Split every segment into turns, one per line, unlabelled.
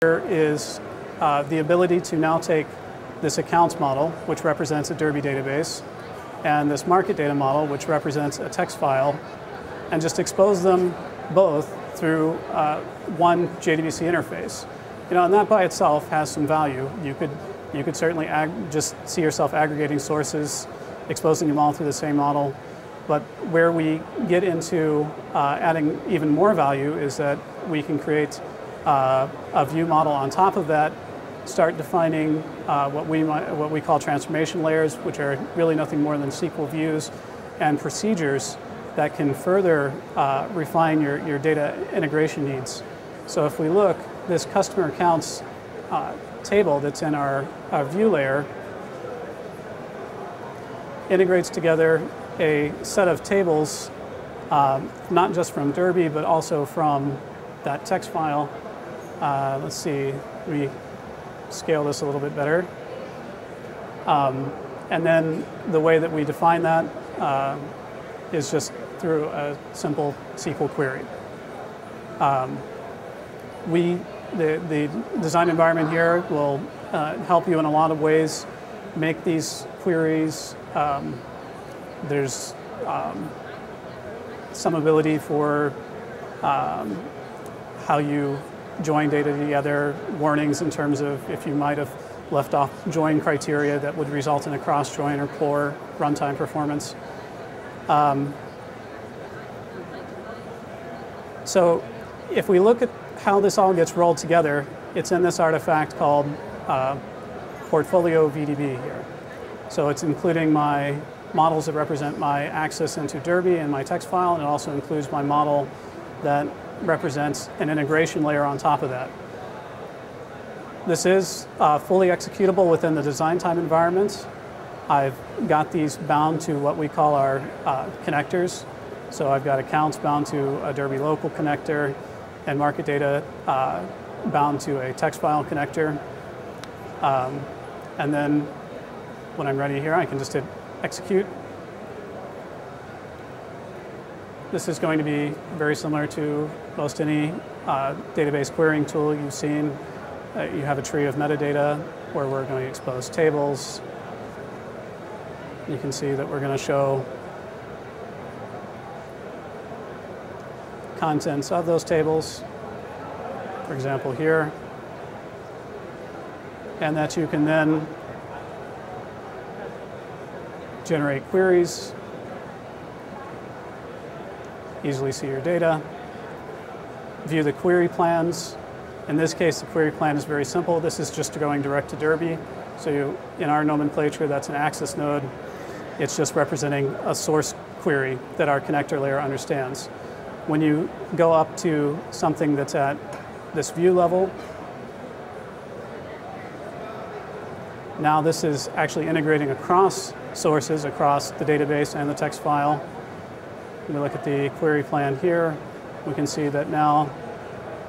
There is the ability to now take this accounts model, which represents a Derby database, and this market data model, which represents a text file, and just expose them both through one JDBC interface. And that by itself has some value. You could certainly just see yourself aggregating sources, exposing them all through the same model. But where we get into adding even more value is that we can create a view model on top of that, start defining what we call transformation layers, which are really nothing more than SQL views and procedures that can further refine your data integration needs. So if we look, this customer accounts table that's in our view layer integrates together a set of tables, not just from Derby, but also from that text file. Let's see, we scale this a little bit better. And then the way that we define that is just through a simple SQL query. The design environment here will help you in a lot of ways make these queries. There's some ability for how you join data together, warnings in terms of if you might have left off join criteria that would result in a cross-join or poor runtime performance. So if we look at how this all gets rolled together, it's in this artifact called Portfolio VDB here. So it's including my models that represent my access into Derby and my text file, and it also includes my model that represents an integration layer on top of that. This is fully executable within the design time environment. I've got these bound to what we call our connectors. So I've got accounts bound to a Derby local connector and market data bound to a text file connector. And then when I'm ready here, I can just hit execute. This is going to be very similar to most any database querying tool you've seen. You have a tree of metadata where we're going to expose tables. You can see that we're going to show contents of those tables, for example here, and that you can then generate queries, easily see your data, view the query plans. In this case, the query plan is very simple. This is just going direct to Derby. So in our nomenclature, that's an access node. It's just representing a source query that our connector layer understands. When you go up to something that's at this view level, now this is actually integrating across sources, across the database and the text file. When we look at the query plan here, we can see that now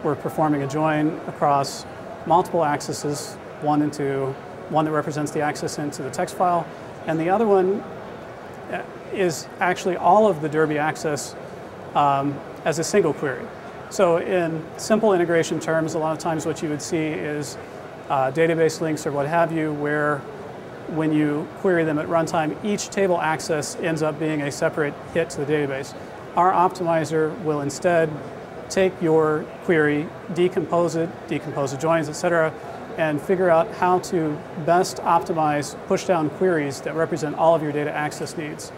we're performing a join across multiple accesses, one that represents the access into the text file, and the other one is actually all of the Derby access as a single query. So in simple integration terms, a lot of times what you would see is database links or what have you, where when you query them at runtime, each table access ends up being a separate hit to the database. Our optimizer will instead take your query, decompose the joins, etc., and figure out how to best optimize push-down queries that represent all of your data access needs.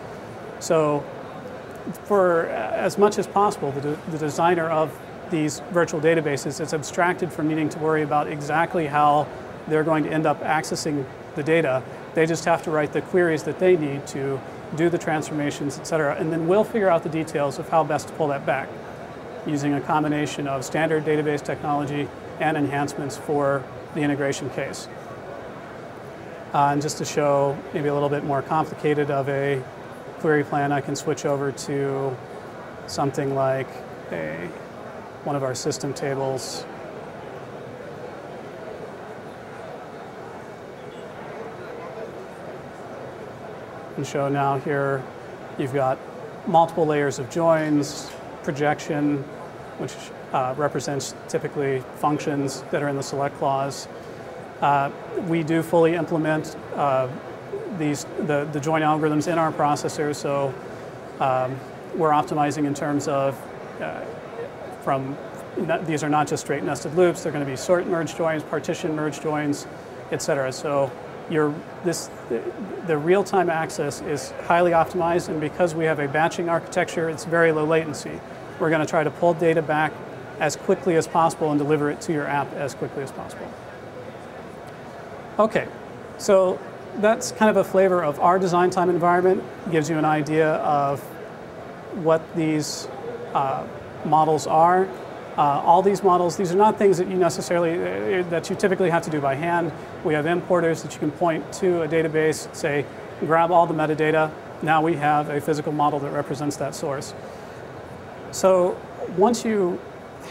So for as much as possible, the designer of these virtual databases is abstracted from needing to worry about exactly how they're going to end up accessing the data. They just have to write the queries that they need to do the transformations, etc., and then we'll figure out the details of how best to pull that back using a combination of standard database technology and enhancements for the integration case. And just to show maybe a little bit more complicated of a query plan, I can switch over to something like one of our system tables. And show now here you've got multiple layers of joins, projection, which represents typically functions that are in the select clause. We do fully implement the join algorithms in our processor, so we're optimizing in terms of these are not just straight nested loops, they're going to be sort merge joins, partition merge joins, etc. So the real-time access is highly optimized, and because we have a batching architecture, it's very low latency. We're going to try to pull data back as quickly as possible and deliver it to your app as quickly as possible. Okay, so that's kind of a flavor of our design time environment. It gives you an idea of what these models are. All these models, these are not things that you typically have to do by hand. We have importers that you can point to a database, say, grab all the metadata. Now we have a physical model that represents that source. So once you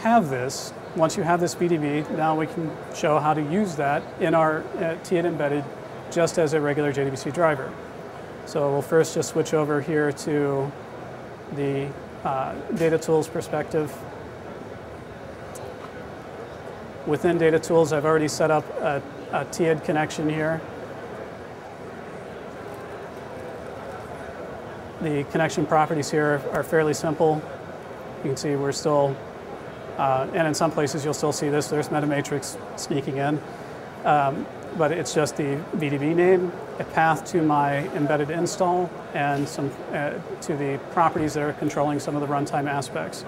have this VDB, now we can show how to use that in our Teiid embedded just as a regular JDBC driver. So we'll first just switch over here to the data tools perspective. Within data tools, I've already set up a Teiid connection here. The connection properties here are fairly simple. You can see we're still, and in some places you'll still see this, there's MetaMatrix sneaking in. But it's just the VDB name, a path to my embedded install, and some to the properties that are controlling some of the runtime aspects.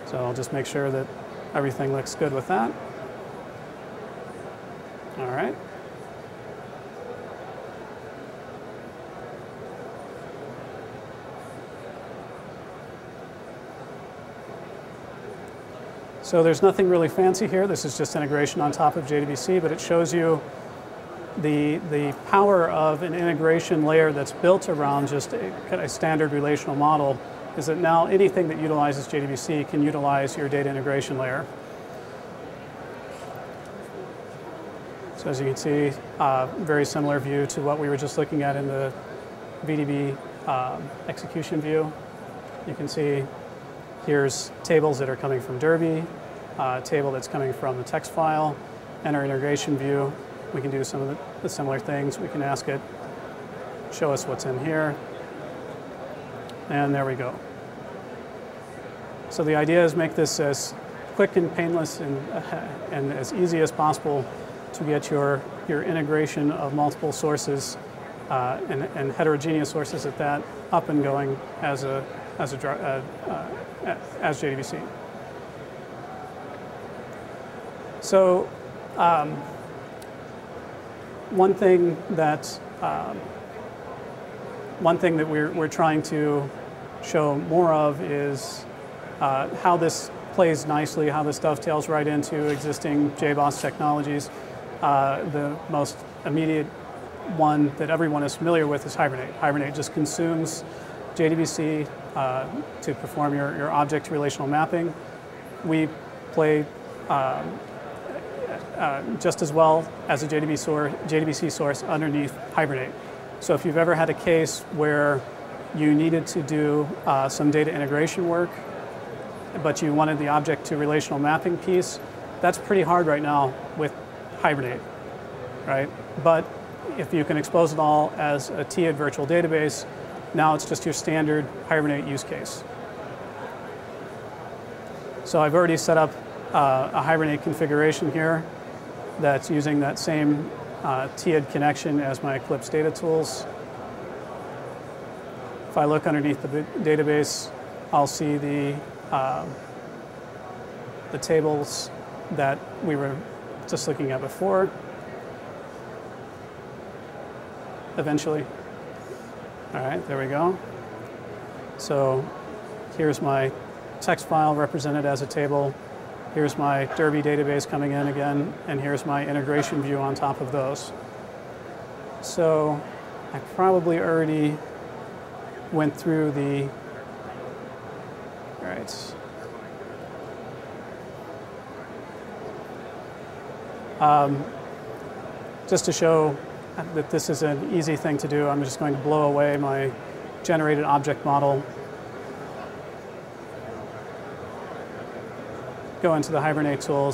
So I'll just make sure that everything looks good with that. All right. So there's nothing really fancy here. This is just integration on top of JDBC, but it shows you the power of an integration layer that's built around just a standard relational model, is that now anything that utilizes JDBC can utilize your data integration layer. So as you can see, very similar view to what we were just looking at in the VDB execution view. You can see here's tables that are coming from Derby, a table that's coming from the text file, and our integration view. We can do some of the similar things. We can ask it, show us what's in here, and there we go. So the idea is make this as quick and painless and as easy as possible to get your integration of multiple sources and heterogeneous sources at that up and going as JDBC. So one thing that we're trying to show more of is how this plays nicely, how this dovetails right into existing JBoss technologies. The most immediate one that everyone is familiar with is Hibernate. Hibernate just consumes JDBC to perform your object relational mapping. We play just as well as a JDBC source underneath Hibernate. So if you've ever had a case where you needed to do some data integration work, but you wanted the object to relational mapping piece, that's pretty hard right now with Hibernate, right? But if you can expose it all as a Teiid virtual database, now it's just your standard Hibernate use case. So I've already set up a Hibernate configuration here that's using that same Teiid connection as my Eclipse data tools. If I look underneath the database, I'll see the tables that we were just looking at before, eventually. All right, there we go. So here's my text file represented as a table. Here's my Derby database coming in again, and here's my integration view on top of those. So I probably already went through the, all right. Just to show that this is an easy thing to do, I'm just going to blow away my generated object model. go into the Hibernate tools